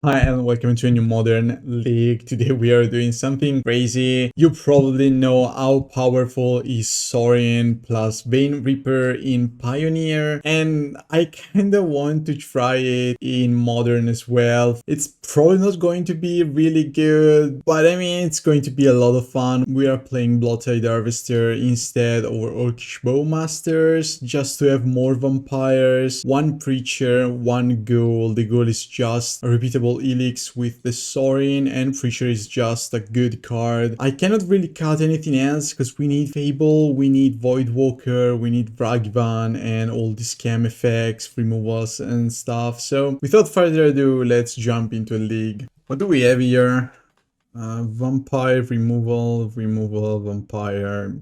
Hi and welcome to a new modern league. Today we are doing something crazy. You probably know how powerful is Sorin plus Vein Reaper in Pioneer, and I kinda want to try it in modern as well. It's probably not going to be really good, but I mean it's going to be a lot of fun. We are playing Bloodtithe Harvester instead of Orcish Bowmasters just to have more vampires, one preacher, one ghoul. The goal is just a repeatable Elix with the Sorin, and Preacher is just a good card. I cannot really cut anything else because we need Fable, we need Voidwalker, we need Ragavan and all the scam effects, removals and stuff. So without further ado, let's jump into a league. What do we have here? Vampire, removal, vampire.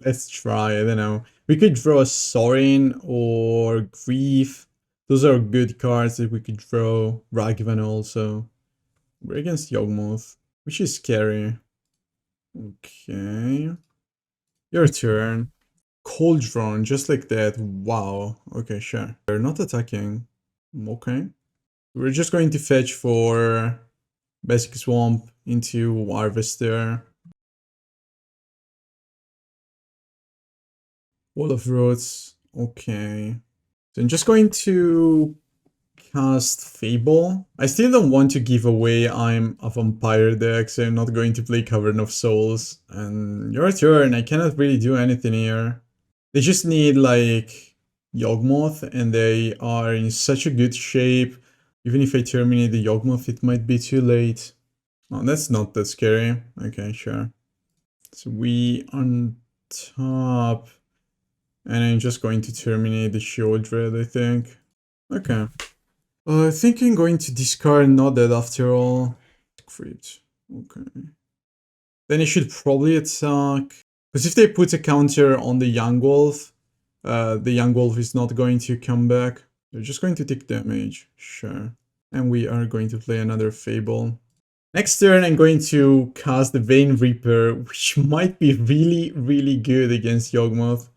Let's try, I don't know. We could draw a Sorin or Grief. Those are good cards that we could draw. Ragavan also. We're against Yawgmoth, which is scary. Okay. Your turn. Cauldron, just like that. Wow. Okay, sure. They're not attacking. Okay. We're just going to fetch for Basic Swamp into Harvester. Wall of Roots. Okay. So I'm just going to cast Fable. I still don't want to give away I'm a vampire deck, so I'm not going to play Cavern of Souls. And your turn, I cannot really do anything here. They just need like Yawgmoth, and they are in such a good shape. Even if I terminate the Yawgmoth, it might be too late. Oh, that's not that scary. Okay, sure. So we on top. And I'm just going to terminate the Shieldred, I think. Okay. I think I'm going to discard Not Dead after all. Crypt. Okay. Then I should probably attack. Because if they put a counter on the Young Wolf, the Young Wolf is not going to come back. They're just going to take damage. Sure. And we are going to play another Fable. Next turn, I'm going to cast the Vein Reaper, which might be really, really good against Yawgmoth.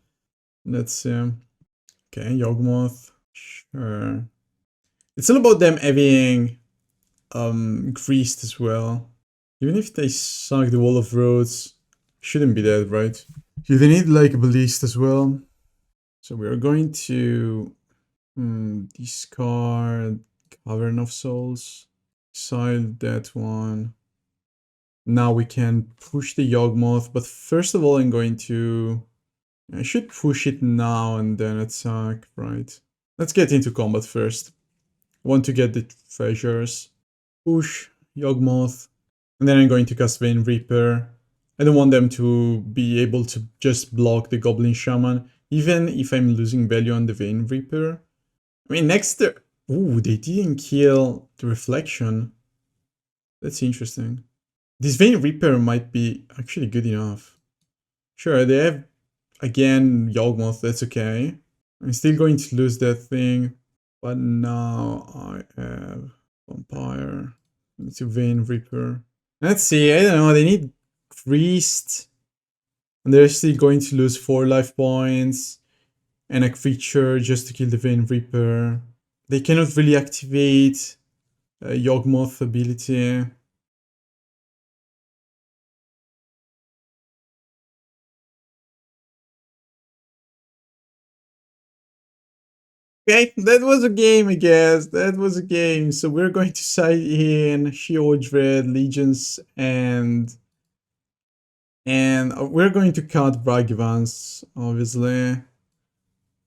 Let's see. Okay, Yawgmoth. Sure. It's all about them having greased as well. Even if they suck the Wall of Roads, shouldn't be dead, right? Yeah, they need like a Ballista as well. So we are going to discard Cavern of Souls. Exile that one. Now we can push the Yawgmoth, but first of all I'm going to... I should push it now and then attack, right? Let's get into combat first. I want to get the treasures. Push, Yawgmoth. And then I'm going to cast Vein Reaper. I don't want them to be able to just block the Goblin Shaman, even if I'm losing value on the Vein Reaper. I mean, next turn... Ooh, they didn't kill the Reflection. That's interesting. This Vein Reaper might be actually good enough. Sure, they have, again, Yawgmoth, that's okay. I'm still going to lose that thing. But now I have Vampire. It's a Vein Reaper. Let's see, I don't know, they need Priest. And they're still going to lose 4 life points. And a creature just to kill the Vein Reaper. They cannot really activate Yawgmoth ability. Okay, that was a game, I guess. That was a game. So we're going to side in Shieldred, Legions, and we're going to cut Ragavans, obviously.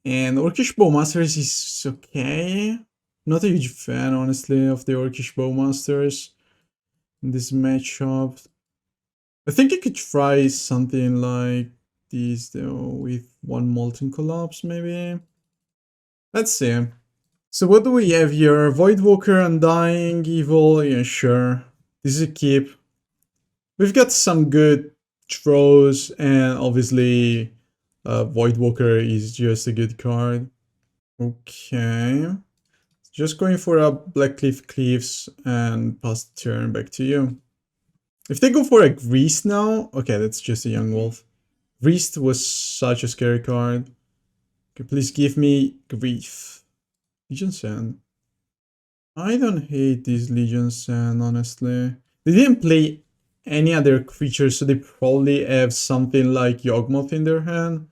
And Orcish Bowmasters is okay. Not a huge fan, honestly, of the Orcish Bowmasters in this matchup. I think I could try something like this, though, with one Molten Collapse, maybe. Let's see. So what do we have here? Voidwalker, Undying Evil, yeah, sure. This is a keep. We've got some good throws, and obviously Voidwalker is just a good card. Okay. Just going for a Blackcleave Cliffs and pass the turn back to you. If they go for a Greased now, okay, that's just a Young Wolf. Greased was such a scary card. Okay, please give me Grief. Legion Sand. I don't hate these Legion Sand, honestly. They didn't play any other creatures, so they probably have something like Yawgmoth in their hand.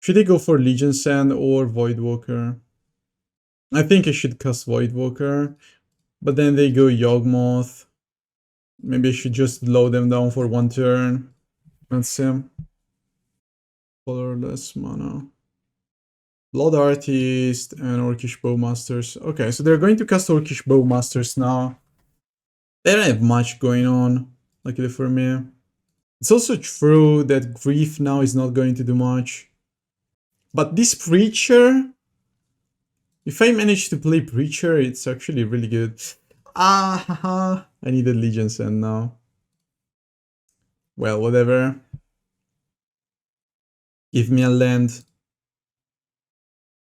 Should they go for Legion Sand or Voidwalker? I think I should cast Voidwalker, but then they go Yawgmoth. Maybe I should just load them down for one turn. Let's see. Colorless mana. Blood Artist and Orcish Bowmasters. Okay, so they're going to cast Orcish Bowmasters now. They don't have much going on, luckily for me. It's also true that Grief now is not going to do much. But this Preacher, if I manage to play Preacher, it's actually really good. I needed Legion Sand now. Well, whatever. Give me a land.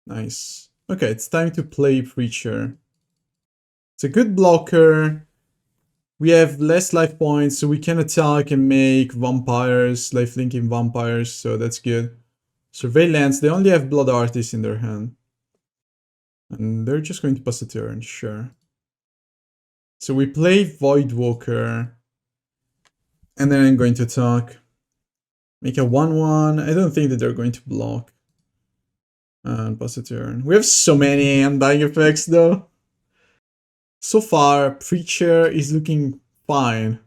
Nice. Okay, it's time to play Preacher. It's a good blocker. We have less life points, so we can attack and make vampires, lifelinking vampires, so that's good. Survey lands, they only have Blood Artists in their hand. And they're just going to pass a turn, sure. So we play Voidwalker. And then I'm going to attack. Make a 1-1. I don't think that they're going to block. And pass a turn. We have so many Undying effects though. So far, Preacher is looking fine.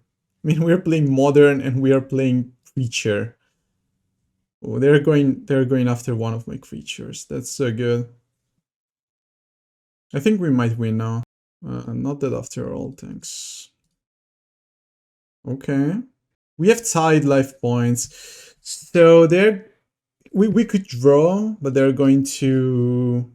I mean, we're playing Modern and we are playing Preacher. Oh, they're going after one of my creatures. That's so good. I think we might win now. Not that after all, thanks. Okay. We have tied life points. So we could draw, but they're going to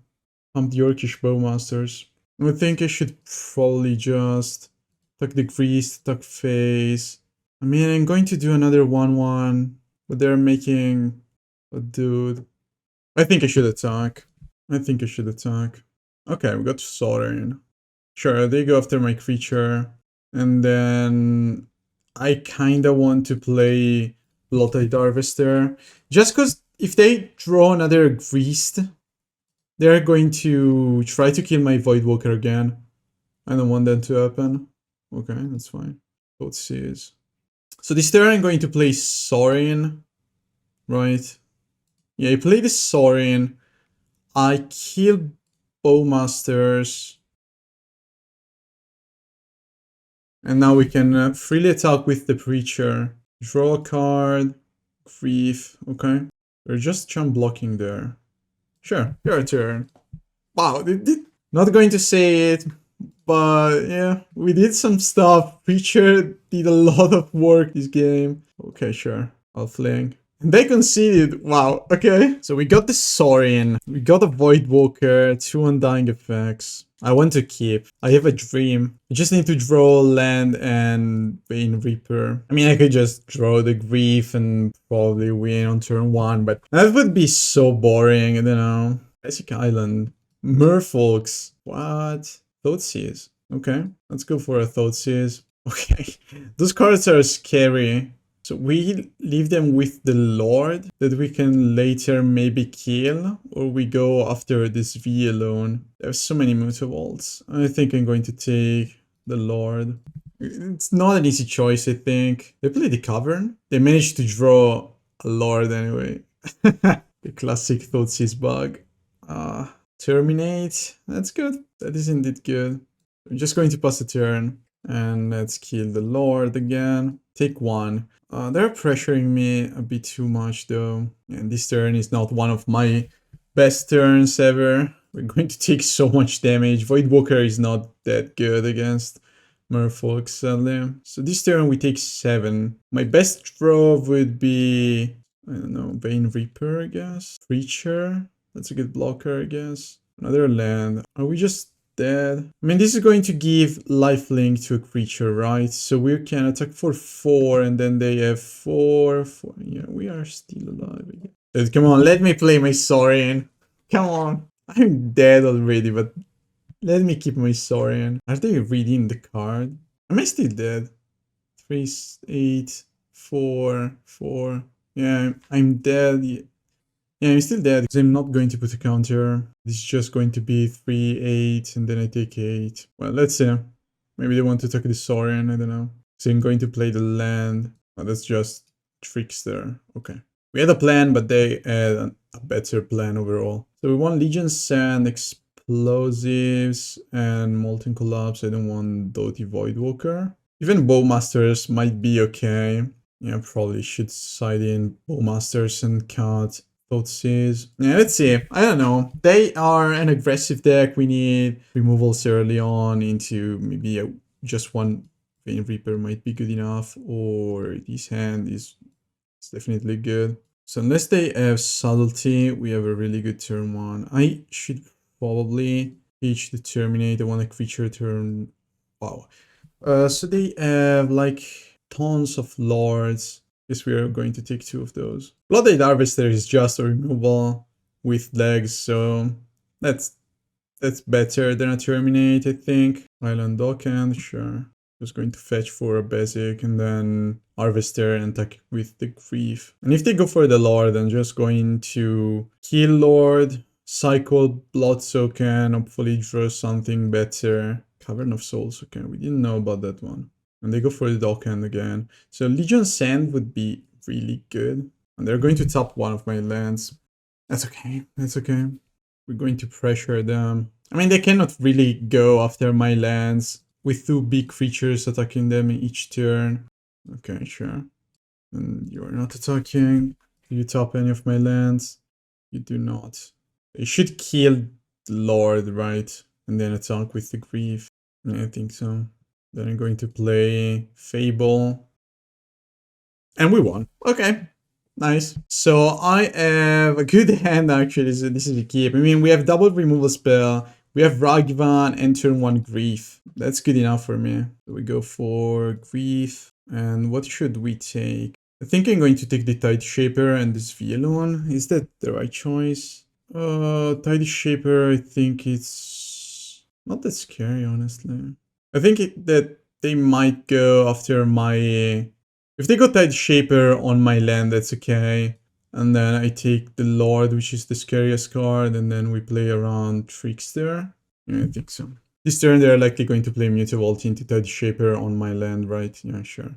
pump the Orcish Bowmasters. I think I should probably just tuck the Grease, tuck Face. I mean, I'm going to do another 1-1, but they're making a dude. I think I should attack. Okay, we got Sorin. Sure, they go after my creature. And then I kinda want to play Bloodtithe Harvester. Just because if they draw another Greased, they're going to try to kill my Voidwalker again. I don't want that to happen. Okay, that's fine. Thoughtseize. So this turn I'm going to play Sorin. Right. Yeah, I play the Sorin. I kill Bowmasters. And now we can freely attack with the Preacher. Draw a card. Grief. Okay. We're just chump blocking there. Sure, your turn. Wow, not going to say it, but yeah, we did some stuff. Preacher did a lot of work this game. Okay, sure. I'll fling. And they conceded. Wow, okay. So we got the Sorin. We got a Voidwalker, 2 Undying effects. I want to keep. I have a dream. I just need to draw land and Bane Reaper. I mean, I could just draw the Grief and probably win on turn 1, but that would be so boring. I don't know. Classic Island. Merfolks. What? Thoughtseize. Okay, let's go for a Thoughtseize. Okay, those cards are scary. So we leave them with the Lord that we can later maybe kill, or we go after this V alone. There's so many mutables. I think I'm going to take the Lord. It's not an easy choice, I think. They play the Cavern. They managed to draw a Lord anyway. The classic Thoughtseize bug. Terminate. That's good. That is indeed good. I'm just going to pass a turn. And let's kill the Lord again. Take 1. They're pressuring me a bit too much though. And this turn is not one of my best turns ever. We're going to take so much damage. Voidwalker is not that good against Merfolk, sadly. So this turn we take 7. My best draw would be, I don't know, Bane Reaper, I guess. Preacher. That's a good blocker, I guess. Another land. Are we just dead? I mean, this is going to give lifelink to a creature, right? So we can attack for 4 and then they have 4. Yeah, we are still alive again. Dude, come on, let me play my Sorin. Come on. I'm dead already, but let me keep my Sorin. Are they reading the card? Am I still dead? 3, 8, 4, 4. Yeah, I'm dead. Yeah, I'm still dead because I'm not going to put a counter. This is just going to be 3-8 and then I take 8. Well, let's see. Maybe they want to take the Sorin, I don't know. So I'm going to play the land. Oh, that's just Trickster. Okay. We had a plan, but they had a better plan overall. So we want Legion Sand, Explosives, and Molten Collapse. I don't want Dauthi Voidwalker. Even Bowmasters might be okay. Yeah, probably should side in Bowmasters and cut Thoughtseize. Yeah, let's see. I don't know. They are an aggressive deck. We need removals early on into maybe just one Vein Reaper might be good enough. Or this hand is definitely good. So unless they have Subtlety, we have a really good turn 1. I should probably teach the Terminate. I want a creature turn. Wow. So they have like tons of lords. Guess we are going to take 2 of those. Bloodtithe Harvester is just a removal with legs, so that's better than a Terminate, I think. Island Dockhand, sure. Just going to fetch for a basic and then Harvester and attack with the Grief. And if they go for the Lord, I'm just going to kill Lord, cycle Blood Token, hopefully draw something better. Cavern of Souls, okay, we didn't know about that one. And they go for the Dockhand again. So Legion Sand would be really good. And they're going to top one of my lands. That's okay, that's okay. We're going to pressure them. I mean, they cannot really go after my lands with 2 big creatures attacking them each turn. Okay, sure. And you're not attacking. Do you top any of my lands? You do not. You should kill the Lord, right? And then attack with the Grief. Yeah, I think so. Then I'm going to play Fable. And we won. Okay. Nice. So I have a good hand actually. So this is a keep. I mean, we have double removal spell. We have Ragavan and turn 1 Grief. That's good enough for me. So we go for Grief. And what should we take? I think I'm going to take the Tide Shaper and this Violon. Is that the right choice? Tide Shaper, I think it's not that scary, honestly. I think that they might go after my... If they go Tide Shaper on my land, that's okay. And then I take the Lord, which is the scariest card, and then we play around Trickster. Yeah, I think so. This turn they're likely going to play Mutavault into Tide Shaper on my land, right? Yeah, sure.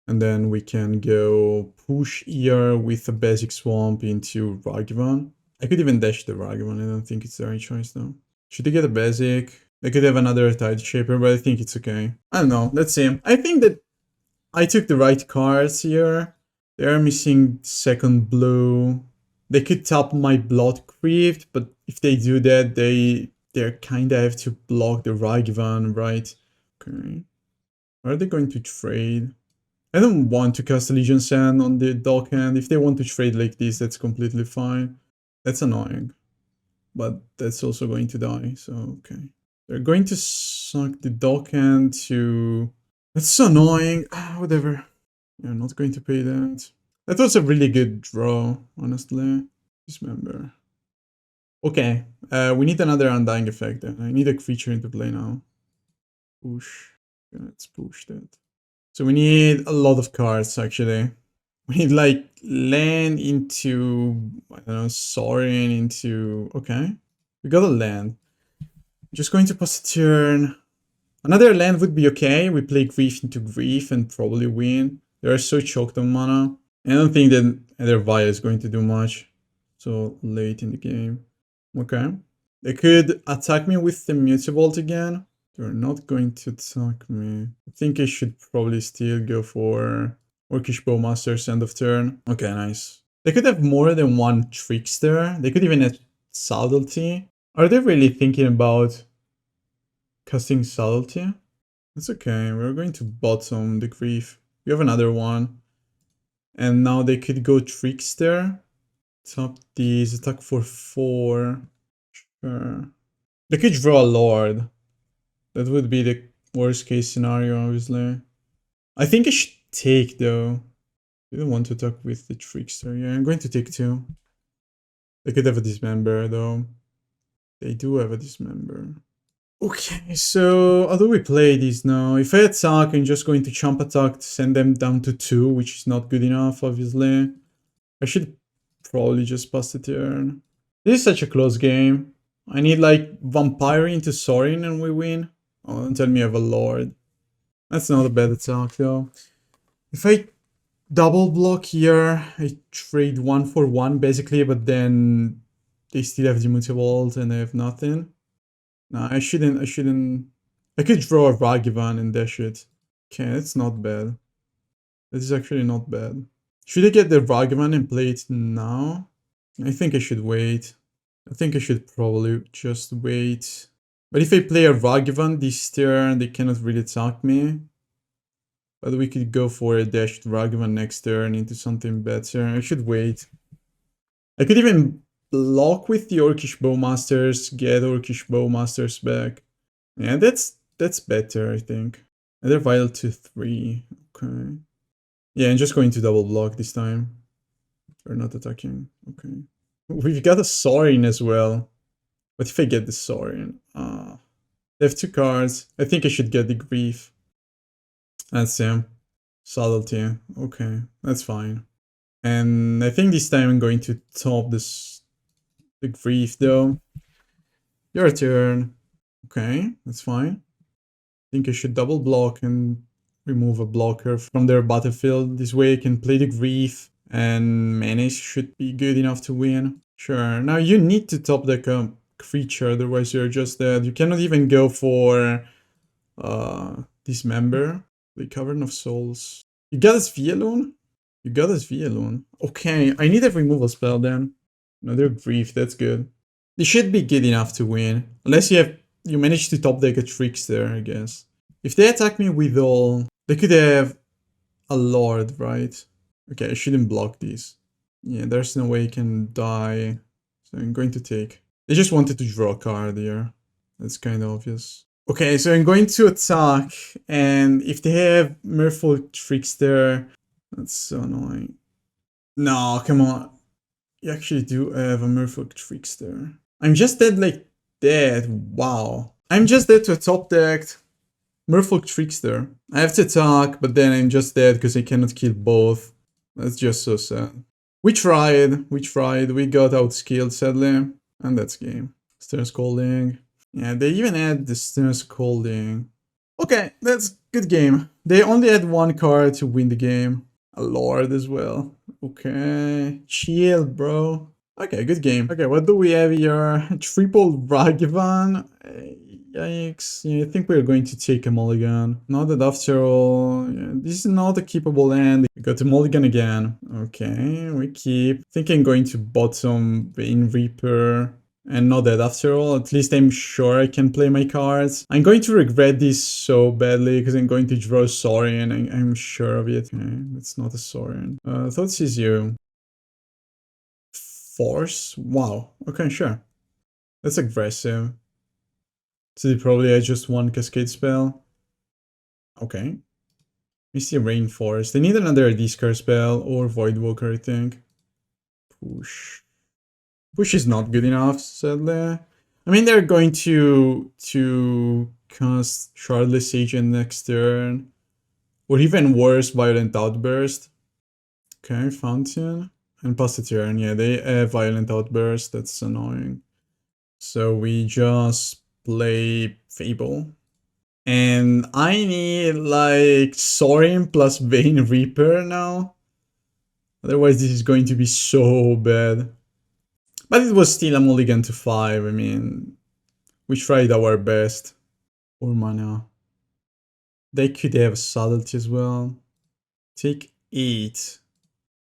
And then we can go push here with a basic swamp into Ragavan. I could even dash the Ragavan, I don't think it's the right choice though. Should they get a basic? They could have another Tide Shaper, but I think it's okay. I don't know, let's see. I think that I took the right cards here. They're missing second blue. They could tap my Blood Crypt, but if they do that, they kinda have to block the Ragavan, right? Okay. Are they going to trade? I don't want to cast Legion Sand on the Dockhand. If they want to trade like this, that's completely fine. That's annoying. But that's also going to die, so okay. They're going to suck the Dockhand to... That's so annoying. Whatever. Yeah, I'm not going to pay that. That was a really good draw, honestly. Dismember. Okay, we need another Undying effect then. I need a creature into play now. Push. Yeah, let's push that. So we need a lot of cards, actually. We need, like, land into, I don't know, Sorin into... Okay. We got a land. Just going to pass a turn. Another land would be okay. We play Grief into Grief and probably win. They are so choked on mana. I don't think that either Via is going to do much. So late in the game. Okay. They could attack me with the Mutavault again. They're not going to attack me. I think I should probably still go for Orcish Bowmasters end of turn. Okay, nice. They could have more than one Trickster. They could even have Subtlety. Are they really thinking about casting Subtlety? That's okay. We're going to bottom the Grief. We have another one. And now they could go Trickster. Top these. Attack for 4. Sure. They could draw a Lord. That would be the worst case scenario, obviously. I think I should take, though. I don't want to attack with the Trickster. Yeah, I'm going to take 2. They could have a Dismember, though. They do have a Dismember. Okay, so how do we play this now? If I attack, I'm just going to chump attack to send them down to 2, which is not good enough, obviously. I should probably just pass the turn. This is such a close game. I need like Vampire into Sorin and we win. Oh, don't tell me I have a Lord. That's not a bad attack though. If I double block here, I trade 1 for 1 basically, but then they still have the Mutavault and I have nothing. No, I shouldn't. I could draw a Ragavan and dash it. Okay, that's not bad. That is actually not bad. Should I get the Ragavan and play it now? I think I should wait. I think I should probably just wait. But if I play a Ragavan this turn, they cannot really attack me. But we could go for a dashed Ragavan next turn into something better. I should wait. I could even block with the Orcish Bowmasters, get Orcish Bowmasters back. Yeah, that's better, I think. Another Vital to 3. Okay. Yeah, I'm just going to double block this time. Or not attacking. Okay. We've got a Sorin as well. What if I get the Sorin? They have 2 cards. I think I should get the Grief. That's him. Subtlety. Okay, that's fine. And I think this time I'm going to top the Grief though. Your turn. Okay, that's fine. I think I should double block and remove a blocker from their battlefield. This way I can play the Grief and Menace should be good enough to win. Sure. Now you need to top deck a creature, otherwise you're just dead. You cannot even go for Dismember. The Cavern of Souls. You got us Vialoon? You got us Vialoon. Okay, I need a removal spell then. Another Grief, that's good. This should be good enough to win. Unless you manage to top deck a Trickster, I guess. If they attack me with all, they could have a Lord, right? Okay, I shouldn't block these. Yeah, there's no way I can die. So I'm going to take. They just wanted to draw a card here. That's kind of obvious. Okay, so I'm going to attack, and if they have Merfolk Trickster, that's so annoying. No, come on. You actually do have a Merfolk Trickster. I'm just dead like that. Wow. I'm just dead to a top decked Merfolk Trickster. I have to attack, but then I'm just dead because I cannot kill both. That's just so sad. We tried. We got outskilled sadly, and that's game. Stern Scolding. Yeah, they even had the Stern Scolding. Okay, that's good game. They only had 1 card to win the game. A Lord as well. Okay, chill, bro. Okay, good game. Okay, what do we have here? Triple Ragavan. Yikes. Yeah, I think we're going to take a mulligan. Not that after all, yeah, this is not a keepable end. We got a mulligan again. Okay, we keep. I think I'm going to bottom Vein Reaper. And not that after all, at least I'm sure I can play my cards. I'm going to regret this so badly because I'm going to draw Sorin. I'm sure of it. Okay, that's not a Sorin. Thoughtseize you. Force? Wow. Okay, sure. That's aggressive. So they probably had just 1 cascade spell. Okay. Misty Rainforest. They need another discard spell or Voidwalker, I think. Push. Push is not good enough, sadly. I mean, they're going to cast Shardless Agent next turn. Or even worse, Violent Outburst. Okay, Fountain. And pass the turn. Yeah, they have Violent Outburst. That's annoying. So we just play Fable. And I need like Sorin plus Vein Reaper now. Otherwise, this is going to be so bad. But it was still a mulligan to 5. I mean, we tried our best. 4 mana. They could have Subtlety as well. Take 8.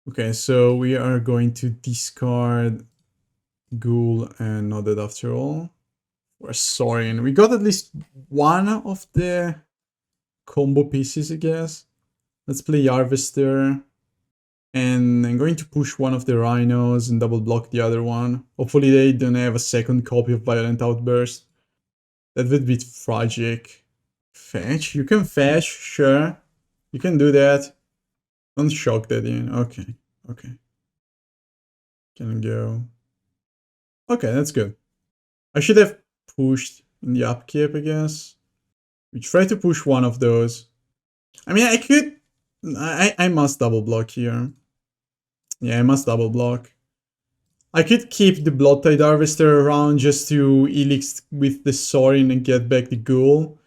Okay, so we are going to discard Ghoul and Not Dead After All. Or Sorin. We got at least 1 of the combo pieces, I guess. Let's play Harvester. And I'm going to push 1 of the Rhinos and double block the other one. Hopefully they don't have a second copy of Violent Outburst. That would be tragic. Fetch? You can fetch, sure. You can do that. Don't shock that in. Okay, okay. Can go. Okay, that's good. I should have pushed in the upkeep, I guess. We try to push 1 of those. I mean, I could... I must double block here. Yeah, I must double block. I could keep the Bloodtithe Harvester around just to elix with the Sorin and get back the ghoul.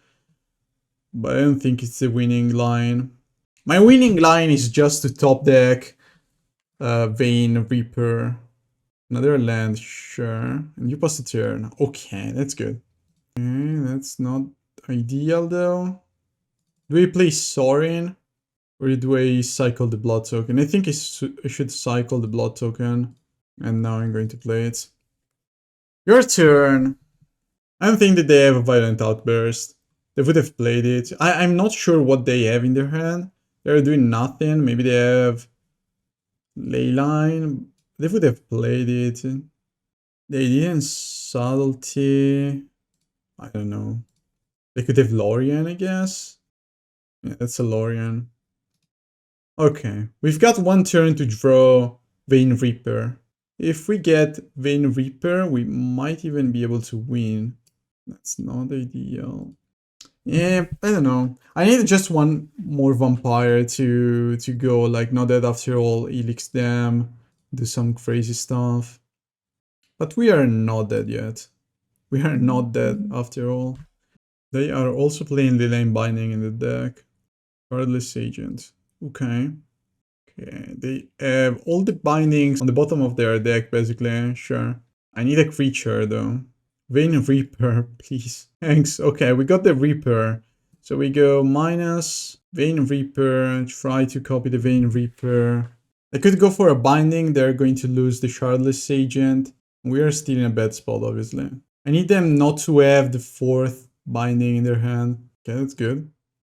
But I don't think it's the winning line. My winning line is just to top deck Vein Reaper. Another land, sure. And you pass the turn. Okay, that's good. Okay, that's not ideal though. Do we play Sorin? Or do I cycle the blood token? I think I should cycle the blood token. And now I'm going to play it. Your turn. I don't think that they have a Violent Outburst. They would have played it. I'm not sure what they have in their hand. They're doing nothing. Maybe they have Leyline. They would have played it. They didn't Subtlety. I don't know. They could have Lorien, I guess. Yeah, that's a Lorien. Okay, we've got one turn to draw Vein Reaper. If we get Vein Reaper, we might even be able to win. That's not ideal. Yeah, I don't know. I need just one more vampire to go, like, not that after all, elix them, do some crazy stuff. But we are not dead yet. We are not dead after all. They are also playing Leyline Binding in the deck. Cardless Agent. Okay. Okay, they have all the bindings on the bottom of their deck, basically. Sure. I need a creature, though. Vein Reaper, please. Thanks. Okay, we got the Reaper. So we go minus Vein Reaper, try to copy the Vein Reaper. I could go for a binding, they're going to lose the Shardless Agent. We are still in a bad spot, obviously. I need them not to have the 4th binding in their hand. Okay, that's good.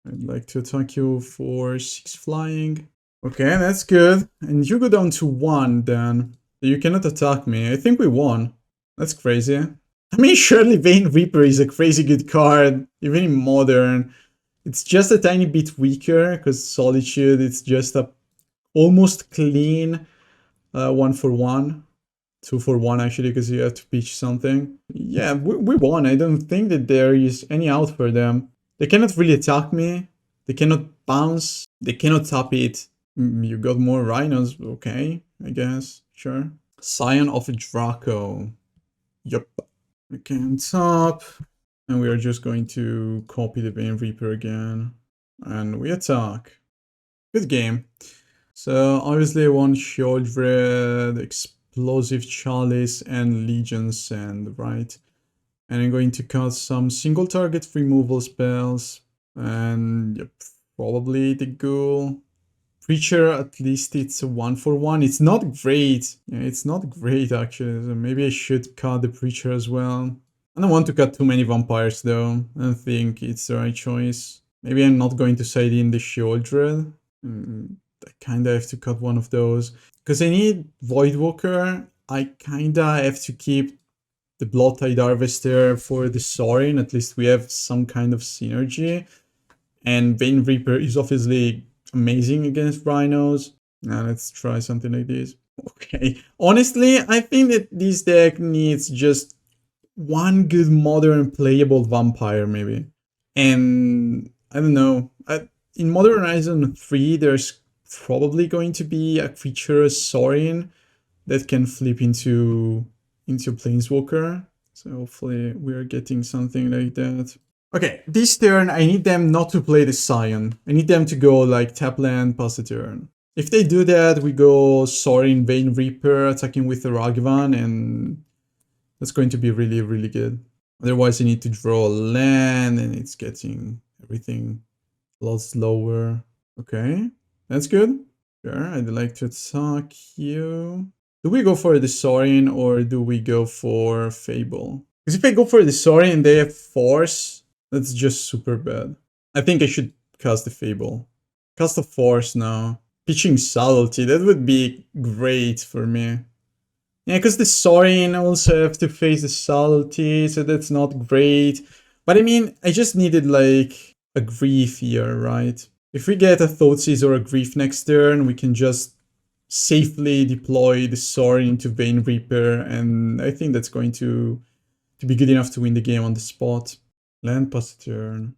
I'd like to attack you for 6 flying. Okay, that's good. And you go down to 1 then. You cannot attack me. I think we won. That's crazy. I mean, surely Vein Reaper is a crazy good card, even in Modern. It's just a tiny bit weaker, because Solitude, it's just a almost clean 1-for-1. 2-for-1 actually, because you have to pitch something. Yeah, we won. I don't think that there is any out for them. They cannot really attack me. They cannot bounce. They cannot tap it. You got more Rhinos. Okay, I guess. Sure. Scion of a Draco. Yup. Okay, on top. And we are just going to copy the Vein Reaper again. And we attack. Good game. So obviously I want Shieldred, Explosive Chalice, and Legion Sand, right? And I'm going to cut some single target removal spells. And yep, probably the Ghoul. Preacher, at least it's a 1-for-1. It's not great. Yeah, it's not great actually. So maybe I should cut the Preacher as well. I don't want to cut too many vampires though. I don't think it's the right choice. Maybe I'm not going to side in the Shieldred. I kinda have to cut one of those. Because I need Voidwalker. I kinda have to keep the Bloodtithe Harvester for the Sorin. At least we have some kind of synergy. And Vein Reaper is obviously amazing against Rhinos. Now let's try something like this. Okay. Honestly, I think that this deck needs just one good modern playable vampire, maybe. And I don't know. In Modern Horizon 3, there's probably going to be a creature, Sorin, that can flip into Planeswalker. So hopefully we're getting something like that. Okay, this turn I need them not to play the Scion. I need them to go like tap land, pass the turn. If they do that, we go Sorin, Vein Reaper, attacking with the Ragavan, and that's going to be really, really good. Otherwise I need to draw a land, and it's getting everything a lot slower. Okay, that's good. Sure, I'd like to attack you. Do we go for the Sorin or do we go for Fable? Because if I go for the Sorin and they have Force, that's just super bad. I think I should cast the Fable. Cast a Force now. Pitching Subtlety, that would be great for me. Yeah, because the Sorin also have to face the Subtlety, so that's not great. But I mean, I just needed like a Grief here, right? If we get a Thoughtseize or a Grief next turn, we can just safely deploy the Sorin into Vein Reaper, and I think that's going to be good enough to win the game on the spot. Land pass the turn.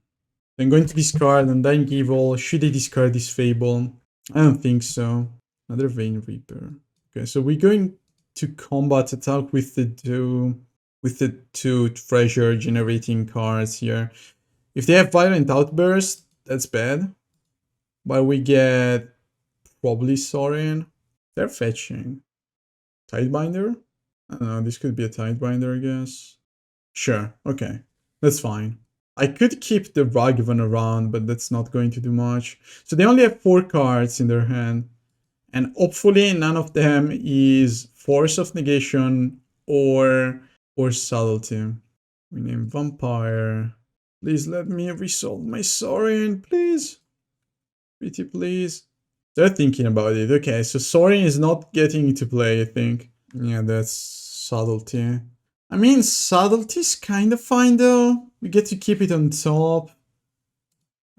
I'm going to discard Undying Evil. Should I discard this Fable? I don't think so. Another Vein Reaper. Okay, so we're going to combat attack with the two treasure generating cards here. If they have Violent Outburst, that's bad. But we get probably Sorin. They're fetching. Tidebinder? I don't know, this could be a Tidebinder, I guess. Sure, okay. That's fine. I could keep the Ragavan around, but that's not going to do much. So they only have 4 cards in their hand. And hopefully none of them is Force of Negation or Subtlety. We name Vampire. Please let me resolve my Sorin, please. Pretty please. They're thinking about it. Okay, so Sorin is not getting into play, I think. Yeah, that's Subtlety. I mean, Subtlety's kind of fine though. We get to keep it on top.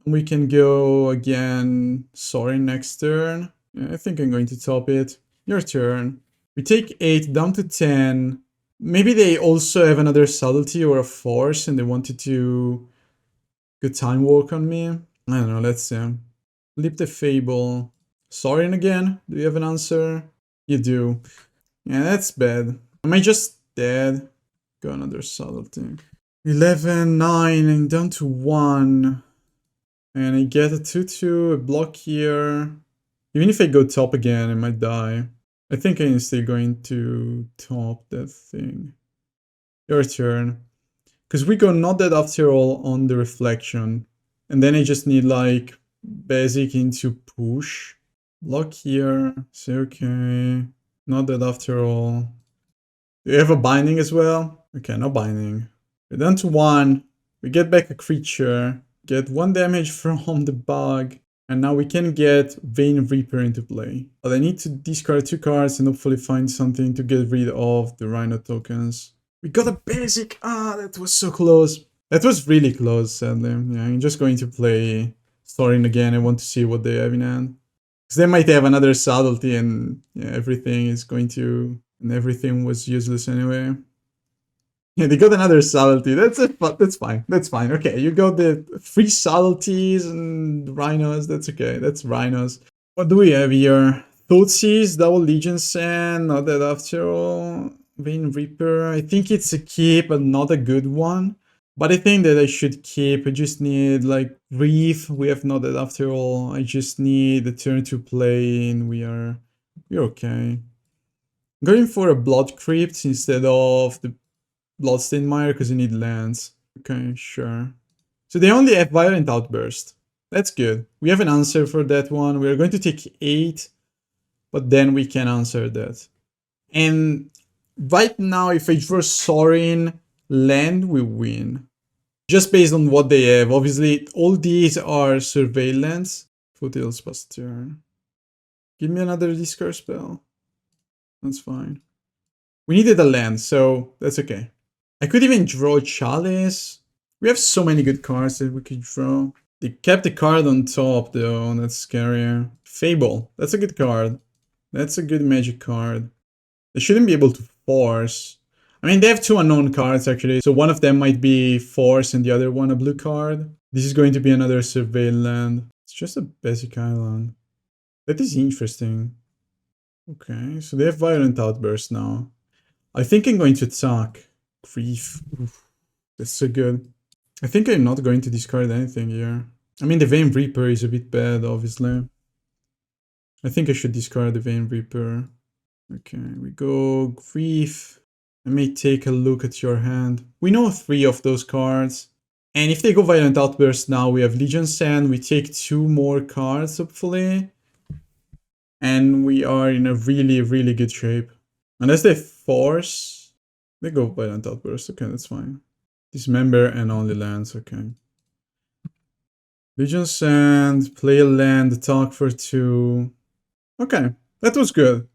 We can go again Sorin next turn. Yeah, I think I'm going to top it. Your turn. We take 8 down to 10. Maybe they also have another Subtlety or a Force and they wanted to go Time Walk on me. I don't know, let's see. Flip the Fable. Sorin again? Do you have an answer? You do. Yeah, that's bad. Am I just dead? Go another Subtlety. 11, 9, and down to 1. And I get a 2-2, a block here. Even if I go top again, I might die. I think I'm still going to top that thing. Your turn. Because we go Not Dead After All on the Reflection. And then I just need like basic into push. Block here. Say okay. Not Dead After All. Do you have a binding as well? Okay, no binding. We're down to 1. We get back a creature. Get 1 damage from the bug. And now we can get Vein Reaper into play. But I need to discard 2 cards and hopefully find something to get rid of the Rhino tokens. We got a basic! Ah, that was so close. That was really close, sadly. Yeah, I'm just going to play Sorin again. I want to see what they have in hand. Because they might have another Subtlety and yeah, everything is going to... And everything was useless anyway. Yeah, they got another Subtlety. That's it, but that's fine. That's fine. Okay, you got the 3 Subtleties and Rhinos. That's okay. That's Rhinos. What do we have here? Thoughtseize, Double Legion Sand, Not Dead After All. Vein Reaper. I think it's a keep, but not a good one. But I think that I should keep. I just need like Reef. We have Not Dead After All. I just need a turn to play and we're okay. Going for a Blood Crypt instead of the Bloodstained Mire because you need lands. Okay, sure. So they only have Violent Outburst. That's good. We have an answer for that one. We're going to take 8, but then we can answer that. And right now, if I draw Sorin land, we win. Just based on what they have. Obviously, all these are surveillance. Foothills pass turn. Give me another discard spell. That's fine. We needed a land, so that's okay. I could even draw Chalice. We have so many good cards that we could draw. They kept the card on top though, that's scary. Fable, that's a good card. That's a good magic card. They shouldn't be able to force. I mean, they have 2 unknown cards actually, so one of them might be force and the other one a blue card. This is going to be another surveil land. It's just a basic island. That is interesting. Okay, so they have Violent Outburst now. I think I'm going to attack. Grief. Oof, that's so good. I think I'm not going to discard anything here. I mean, the Vein Reaper is a bit bad, obviously. I think I should discard the Vein Reaper. Okay, we go Grief. I may take a look at your hand. We know 3 of those cards. And if they go Violent Outburst now, we have Legion Sand. We take 2 more cards, hopefully. And we are in a really, really good shape. Unless they force, they go Violent Outburst. Okay, that's fine. Dismember and only lands. Okay. Legion Sand, play a land, attack for 2. Okay, that was good.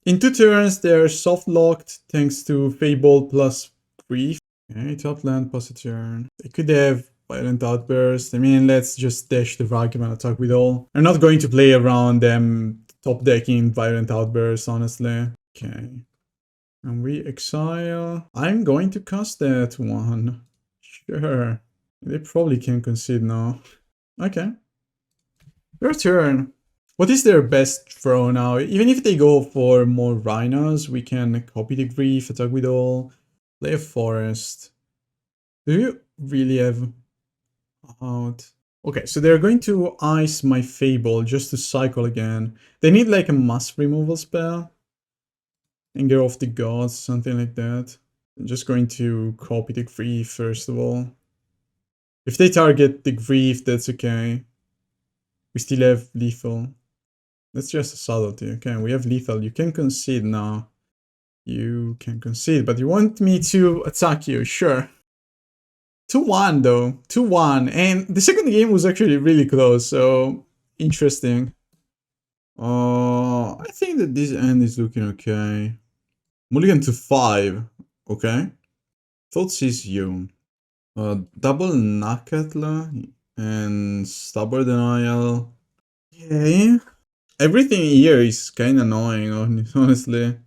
In 2 turns, they're soft locked thanks to Fable plus Grief. Okay, top land, pass a turn. They could have Violent Outburst. I mean, let's just dash the Ragavan attack with all. I'm not going to play around them top decking Violent Outburst, honestly. Okay. And we exile. I'm going to cast that one. Sure. They probably can concede now. Okay. Your turn. What is their best throw now? Even if they go for more Rhinos, we can copy the Grief, attack with all, play a Forest. Do you really have out? Okay, so they're going to ice my Fable just to cycle again. They need like a mass removal spell. Anger of the Gods, something like that. I'm just going to copy the Grief first of all. If they target the Grief, that's okay. We still have lethal. That's just a subtlety. Okay, we have lethal. You can concede now. You can concede, but you want me to attack you, sure. 2-1 though, 2-1. And the second game was actually really close, so interesting. I think that this end is looking okay. Mulligan to 5, okay. Thoughtseize you. Double Nakatla and Stubborn Denial. Okay. Everything here is kind of annoying, honestly. I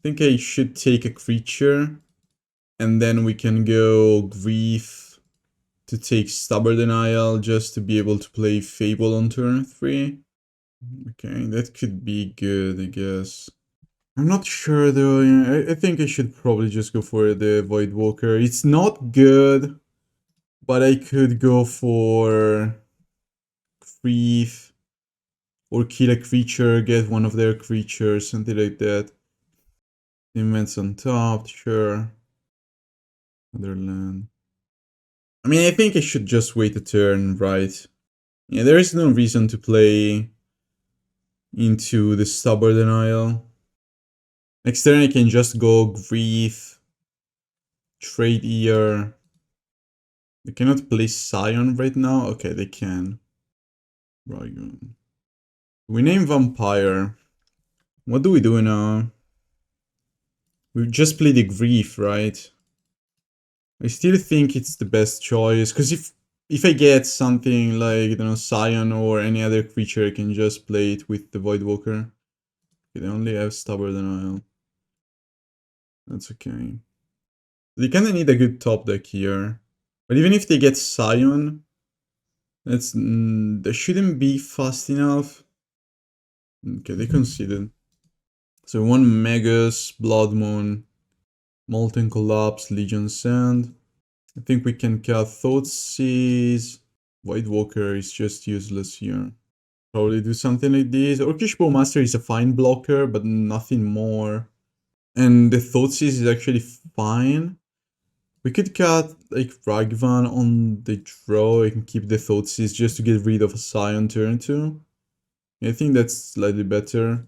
think I should take a creature. And then we can go Grief to take Stubborn Denial just to be able to play Fable on turn 3. Okay, that could be good, I guess. I'm not sure though. I think I should probably just go for the Voidwalker. It's not good, but I could go for Grief or kill a creature, get one of their creatures, something like that. Invents on top, sure. Other land. I mean, I think I should just wait a turn, right? Yeah, there is no reason to play into the Stubborn Denial. Next turn I can just go Grief, Trade Ear. They cannot play Scion right now? Okay, they can. Ragavan. We name Vampire. What do we do now? We just play the Grief, right? I still think it's the best choice, because if I get something like, you know, Scion or any other creature, I can just play it with the Voidwalker. They only have Stubborn Denial. That's okay. They kinda need a good top deck here. But even if they get Scion, that's they shouldn't be fast enough. Okay, they conceded. So 1 Megas, Blood Moon, Molten Collapse, Legion Sand. I think we can cut Thoughtseize. Voidwalker is just useless here. Probably do something like this. Orcish Bowmaster is a fine blocker, but nothing more. And the Thoughtseize is actually fine. We could cut like Ragavan on the draw and keep the Thoughtseize just to get rid of a Scion turn 2. I think that's slightly better.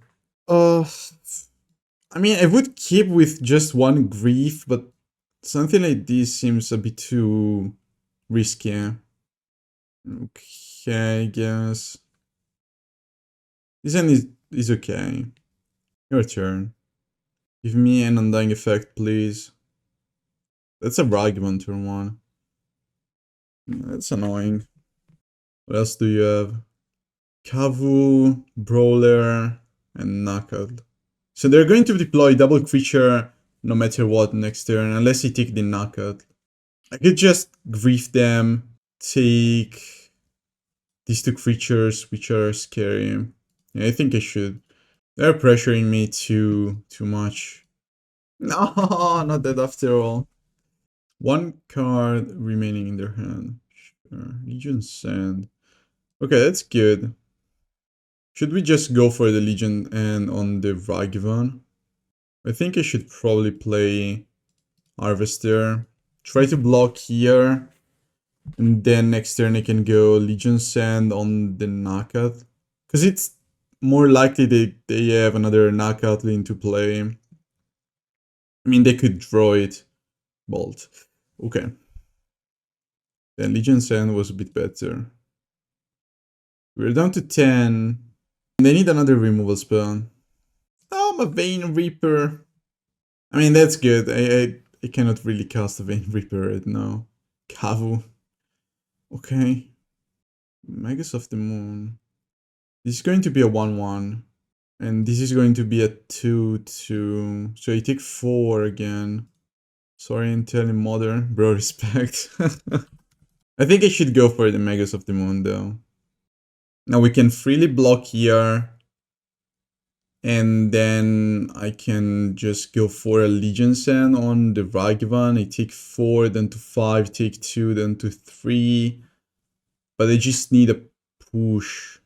I mean, I would keep with just 1 Grief, but something like this seems a bit too risky. Okay, I guess. This end is okay. Your turn. Give me an Undying effect, please. That's a Ragavan turn 1. That's annoying. What else do you have? Kavu, Brawler, and Knockout. So they're going to deploy double creature no matter what next turn, unless you take the Knockout. I could just Grief them, take these 2 creatures, which are scary. Yeah, I think I should. They're pressuring me too much. No, not that after all. 1 card remaining in their hand. Sure. Legion Sand. Okay, that's good. Should we just go for the Legion and on the Ragavan? I think I should probably play Harvester. Try to block here. And then next turn I can go Legion Sand on the Knockout. Because it's more likely they have another Knockout lane to play. I mean, they could draw it. Bolt. Okay. Then Legion Sand was a bit better. We're down to 10. They need another removal spell. Oh, I'm a Vein Reaper. I mean, that's good. I cannot really cast a Vein Reaper right now. Kavu. Okay. Magus of the Moon. This is going to be a 1-1. And this is going to be a 2-2. So I take 4 again. Sorry, Intel Mother. Bro, respect. I think I should go for the Magus of the Moon though. Now we can freely block here. And then I can just go for a Legion Sand on the Ragavan. I take 4, then to 5, take 2, then to 3. But I just need a push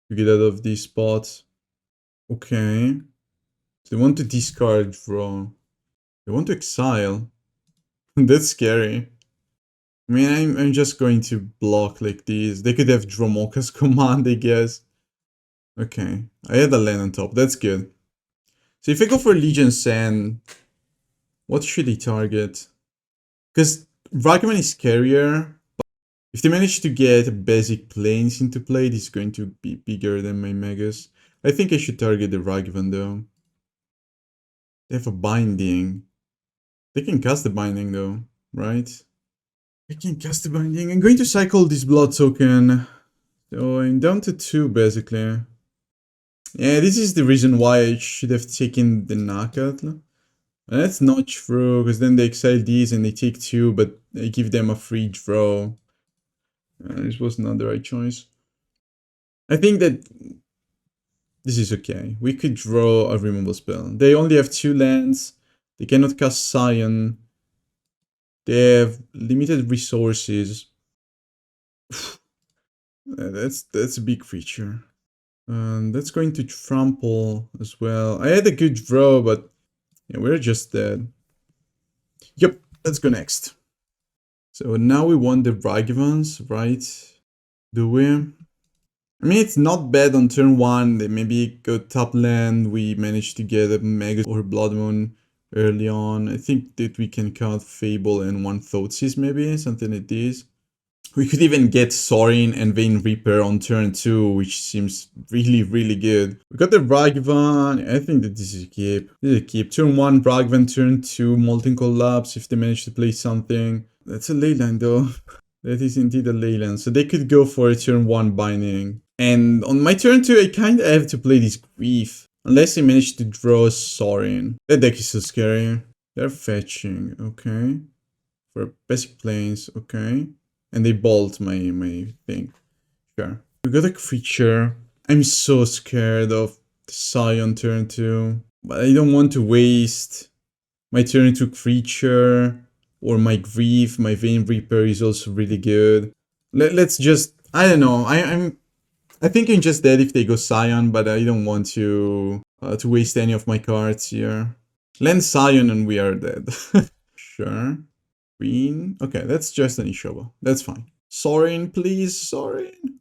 to get out of these spots. Okay. So they want to discard draw. They want to exile. That's scary. I mean, I'm just going to block like this. They could have Dromoka's command, I guess. Okay, I had a land on top, that's good. So if I go for Legion Sand, what should he target? Because Ragavan is scarier, but if they manage to get basic planes into play, this is going to be bigger than my Megas. I think I should target the Ragavan though. They have a binding. They can cast the binding though, right? They can cast the binding. I'm going to cycle this blood token. So I'm down to 2 basically. Yeah, this is the reason why I should have taken the knockout. That's not true, because then they exile these and they take 2, but I give them a free draw. This was not the right choice. I think that this is okay. We could draw a removal spell. They only have 2 lands. They cannot cast Scion. They have limited resources. That's a big creature. That's going to trample as well. I had a good draw, but yeah, we're just dead. Yep, let's go next. So now we want the Ragavans, right? Do we? I mean, it's not bad on turn 1. They maybe go top land. We managed to get a Mega or Blood Moon early on. I think that we can count Fable and 1 Thoughtseize maybe, something like this. We could even get Sorin and Vein Reaper on turn 2, which seems really, really good. We got the Ragavan. I think that this is a keep. This is a keep. Turn 1 Ragavan, turn 2 Molten Collapse if they manage to play something. That's a Leyline though. That is indeed a Leyline. So they could go for a turn 1 Binding. And on my turn 2, I kind of have to play this Grief. Unless I manage to draw Sorin. That deck is so scary. They're fetching, okay. For basic planes, okay. And they bolt my thing. Sure. We got a creature. I'm so scared of the Scion turn 2. But I don't want to waste my turn 2 creature. Or my Grief. My Vein Reaper is also really good. Let's just... I don't know. I think I'm just dead if they go Scion. But I don't want to waste any of my cards here. Land Scion and we are dead. Sure. Green. Okay, that's just an Ishoba. That's fine. Sorin, please, Sorin.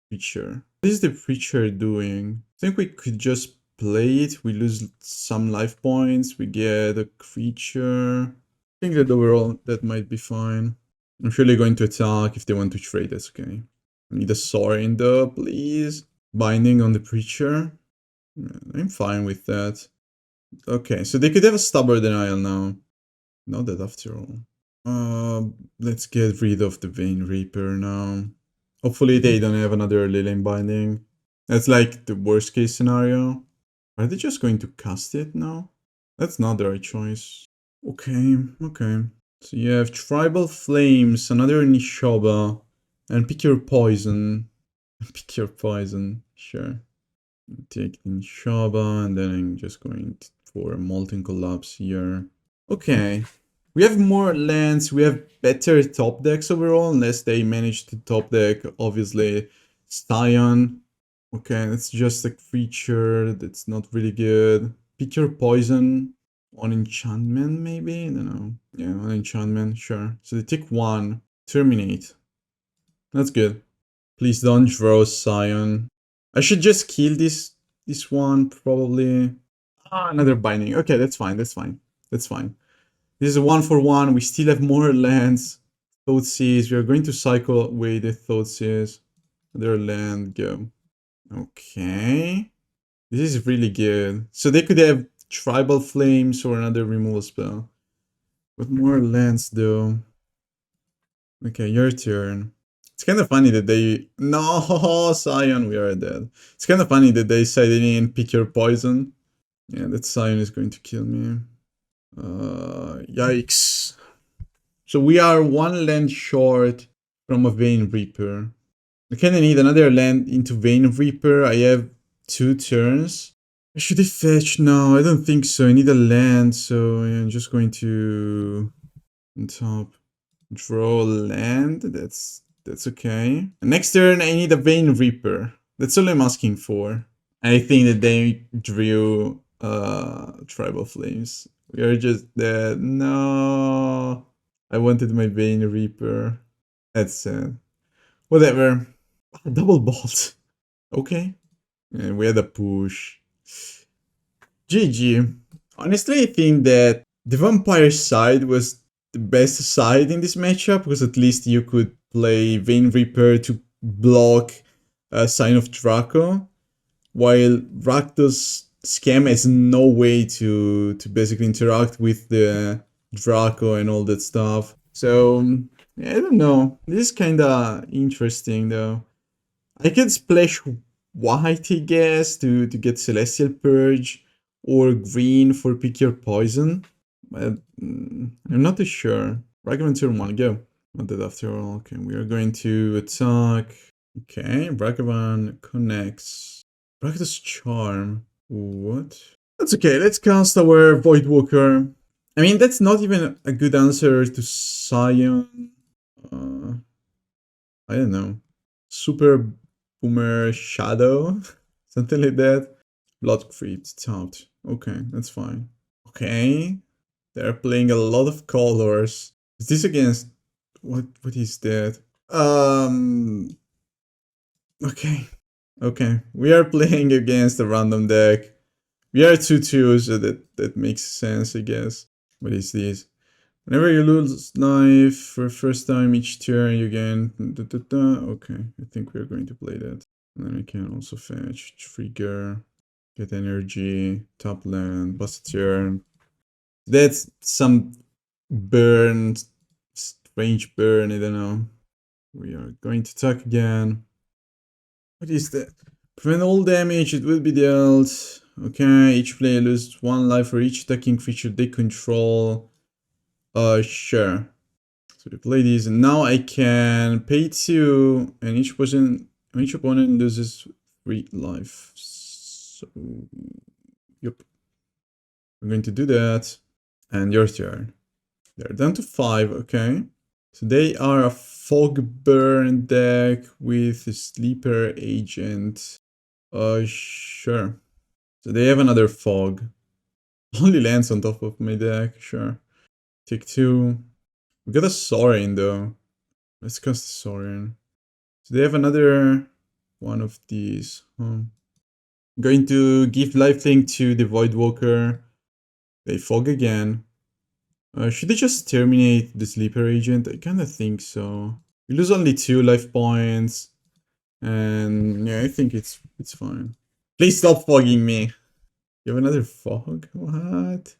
Preacher. What is the Preacher doing? I think we could just play it. We lose some life points. We get a creature. I think that overall that might be fine. I'm surely going to attack if they want to trade. That's okay. I need a Sorin though, please. Binding on the Preacher. I'm fine with that. Okay, so they could have a Stubborn Denial now. Not that after all. Let's get rid of the Vein Reaper now. Hopefully they don't have another Leyline Binding. That's like the worst case scenario. Are they just going to cast it now? That's not the right choice. Okay, okay. So you have Tribal Flames, another Nishoba, and pick your poison. Pick your poison, sure. Take Nishoba, and then I'm just going for a Molten Collapse here. Okay, we have more lands, we have better top decks overall, unless they manage to top deck, obviously, Scion. Okay, that's just a creature that's not really good. Pick your poison on enchantment, maybe? I don't know. Yeah, on enchantment, sure. So they take 1, Terminate. That's good. Please don't draw Scion. I should just kill this one, probably. Ah, another binding. Okay, that's fine, that's fine. That's fine. This is a 1-for-1. We still have more lands. Thoughtseize. We are going to cycle away the Thoughtseize. Another land. Go. Okay. This is really good. So they could have Tribal Flames or another removal spell. But more lands though. Okay, your turn. It's kind of funny that they... No, Scion, we are dead. It's kind of funny that they said they didn't pick your poison. Yeah, that Scion is going to kill me. Yikes. So we are 1 land short from a Vein Reaper. I kinda need another land into Vein Reaper. I have 2 turns. Should I fetch? No, I don't think so. I need a land, so yeah, I'm just going to on top draw land. That's okay. And next turn I need a Vein Reaper. That's all I'm asking for. I think that they drew Tribal Flames. We are just dead. No, I wanted my Vein Reaper. That's sad. Whatever. Double bolt. Okay. And we had a push. GG. Honestly, I think that the vampire side was the best side in this matchup because at least you could play Vein Reaper to block a Sign of Draco, while Rakdos scam has no way to basically interact with the Draco and all that stuff. So yeah, I don't know. This is kinda interesting though. I could splash white, I guess, to get Celestial Purge, or green for pick your poison. But I'm not too sure. Ragavan turn 1, go. Not that after all. Okay, we are going to attack. Okay, Ragavan connects. Rakdos Charm. What? That's okay, let's cast our Voidwalker. I mean, that's not even a good answer to Scion. I don't know. Super Boomer Shadow? Something like that. Blood Crypt tapped. Okay, that's fine. Okay. They're playing a lot of colors. Is this against... What is that? Okay. Okay. We are playing against a random deck. We are 2-2, so that makes sense, I guess. What is this? Whenever you lose knife for first time each turn, you gain... Okay, I think we're going to play that. And then I can also fetch, trigger, get energy, top land, bust a turn. That's some burn, strange burn, I don't know. We are going to attack again. What is that? Prevent all damage, it will be dealt. Okay, each player loses 1 life for each attacking creature they control. Sure. So we play these, and now I can pay 2, and each opponent loses 3 life. So, yep. I'm going to do that, and your turn. They're down to 5, okay. So they are a Fog Burn deck with a Sleeper Agent. Sure. So they have another Fog. Only lands on top of my deck, sure. Take 2. We got a Sorin though. Let's cast Sorin. So they have another one of these. I'm going to give lifelink to the Voidwalker. They Fog again. Should I just terminate the Sleeper Agent? I kinda think so. We lose only 2 life points. And yeah, I think it's fine. Please stop fogging me. You have another fog? What?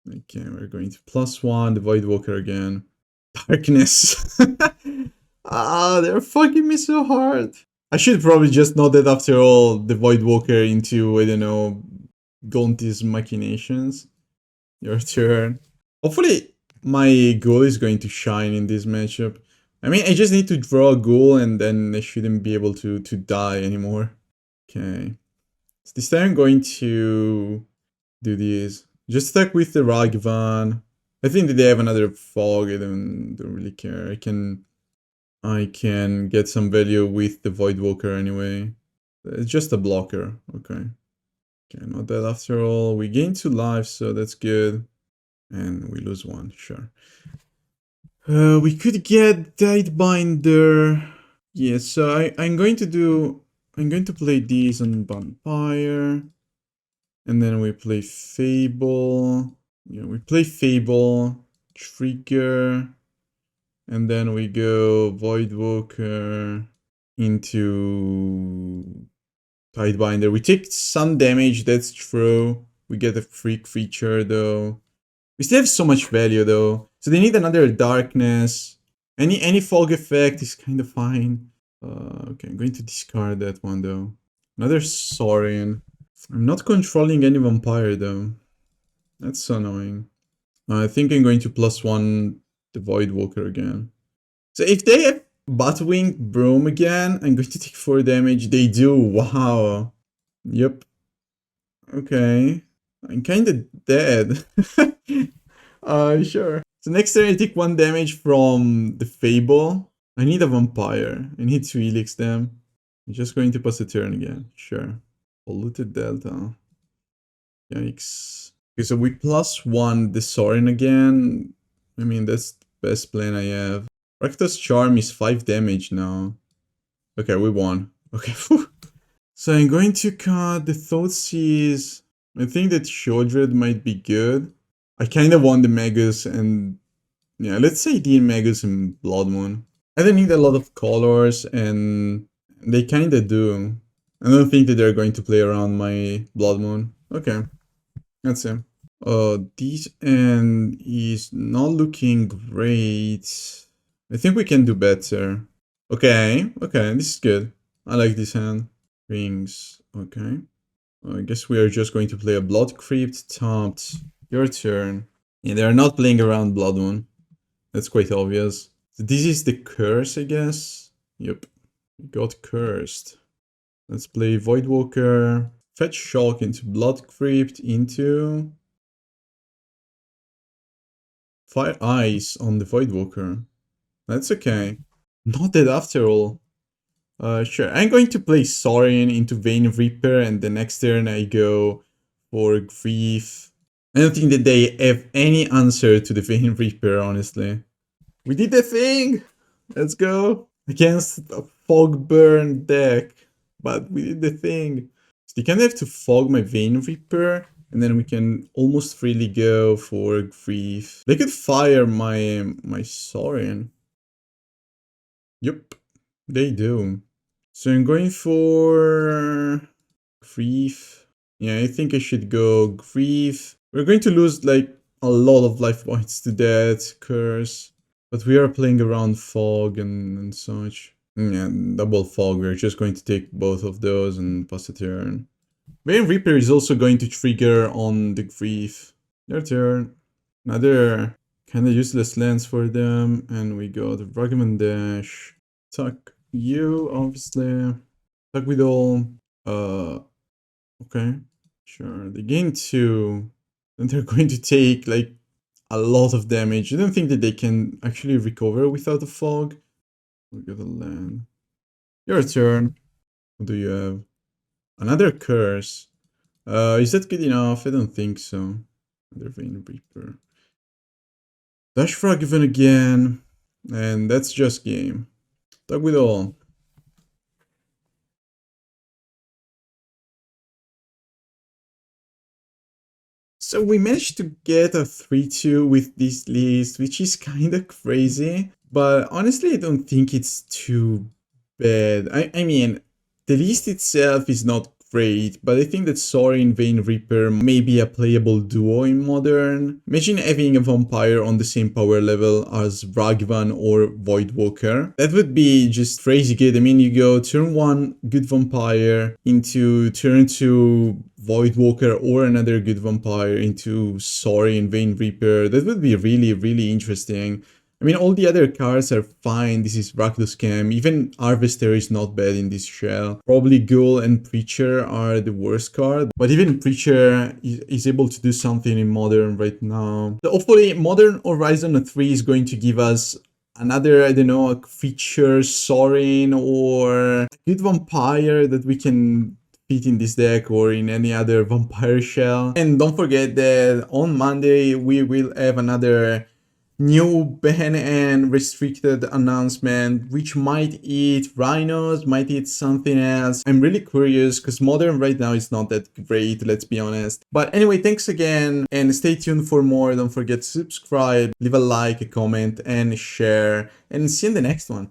Okay, we're going to +1, the Voidwalker again. Darkness. They're fucking me so hard. I should probably just know that after all, the Voidwalker into, I don't know, Gonti's machinations. Your turn. Hopefully, my ghoul is going to shine in this matchup. I mean, I just need to draw a ghoul and then I shouldn't be able to die anymore. Okay. So this time I'm going to do this. Just stuck with the Ragavan. I think that they have another fog. I don't really care. I can get some value with the Voidwalker anyway. It's just a blocker. Okay. Okay, not that after all. We gain 2 lives, so that's good. And we lose 1, sure. We could get Deadbinder. Yeah, so I'm going to play these on Vampire. And then we play Fable. Yeah, we play Fable, Trigger, and then we go Voidwalker into Tidebinder. We take some damage, that's true. We get a free creature though. We still have so much value though. So they need another Darkness. Any Fog effect is kind of fine. Okay, I'm going to discard that one though. Another Sorin. I'm not controlling any Vampire though. That's so annoying. I think I'm going to +1 the Voidwalker again. So if they have Batwing Broom again. I'm going to take 4 damage. They do. Wow. Yep. Okay. I'm kinda dead. Sure. So next turn I take 1 damage from the Fable. I need a vampire. I need to helix them. I'm just going to pass the turn again. Sure. Polluted Delta. Yikes. Okay, so we +1 the Sorin again. I mean, that's the best plan I have. Rakdos Charm is 5 damage now. Okay, we won. Okay, so I'm going to cut the Thoughtseize. I think that Shodred might be good. I kind of want the Magus and... yeah, let's say the Magus and Blood Moon. I don't need a lot of colors and they kind of do. I don't think that they're going to play around my Blood Moon. Okay, that's it. This end is not looking great. I think we can do better. Okay, this is good. I like this hand. Rings, okay. I guess we are just going to play a Blood Crypt tapped. Your turn. Yeah, they're not playing around Blood Moon. That's quite obvious. So this is the curse, I guess. Yep, we got cursed. Let's play Voidwalker. Fetch Shock into Blood Crypt into... Fire Ice on the Voidwalker. That's okay. Not dead after all. Sure, I'm going to play Sorin into Vein Reaper and the next turn I go for Grief. I don't think that they have any answer to the Vein Reaper, honestly. We did the thing! Let's go! Against a Fog Burn deck. But we did the thing. So they kind of have to fog my Vein Reaper. And then we can almost freely go for Grief. They could fire my Sorin. Yep, they do. So I'm going for Grief. Yeah, I think I should go Grief. We're going to lose like a lot of life points to that curse. But we are playing around Fog and such. Yeah, double Fog. We're just going to take both of those and pass the turn. Vein Reaper is also going to trigger on the Grief. Their turn. Another kind of useless lands for them. And we got Ragavan Dash. Attack you, obviously. Attack with all. Okay. Sure. They gain 2. And they're going to take like a lot of damage. I don't think that they can actually recover without a fog. We got a land. Your turn. What do you have? Another curse. Is that good enough? I don't think so. Another Vein Reaper. Dash Ragavan again. And that's just game. Attack with all. So we managed to get a 3-2 with this list, which is kind of crazy. But honestly, I don't think it's too bad. I mean, the list itself is not great, but I think that Sorin Vein Reaper may be a playable duo in Modern. Imagine having a vampire on the same power level as Ragavan or Voidwalker. That would be just crazy good. I mean, you go turn 1 good vampire into turn 2 Voidwalker or another good vampire into Sorin Vein Reaper. That would be really, really interesting. I mean, all the other cards are fine. This is Rakdos Cam. Even Harvester is not bad in this shell. Probably Ghoul and Preacher are the worst card. But even Preacher is able to do something in Modern right now. So hopefully Modern Horizon 3 is going to give us another, I don't know, a feature Sorin or a good vampire that we can fit in this deck or in any other vampire shell. And don't forget that on Monday we will have another new ban and restricted announcement, which might eat Rhinos, might eat something else. I'm really curious because Modern right now is not that great, let's be honest. But anyway, thanks again and stay tuned for more. Don't forget to subscribe, leave a like, a comment and share, and see you in the next one.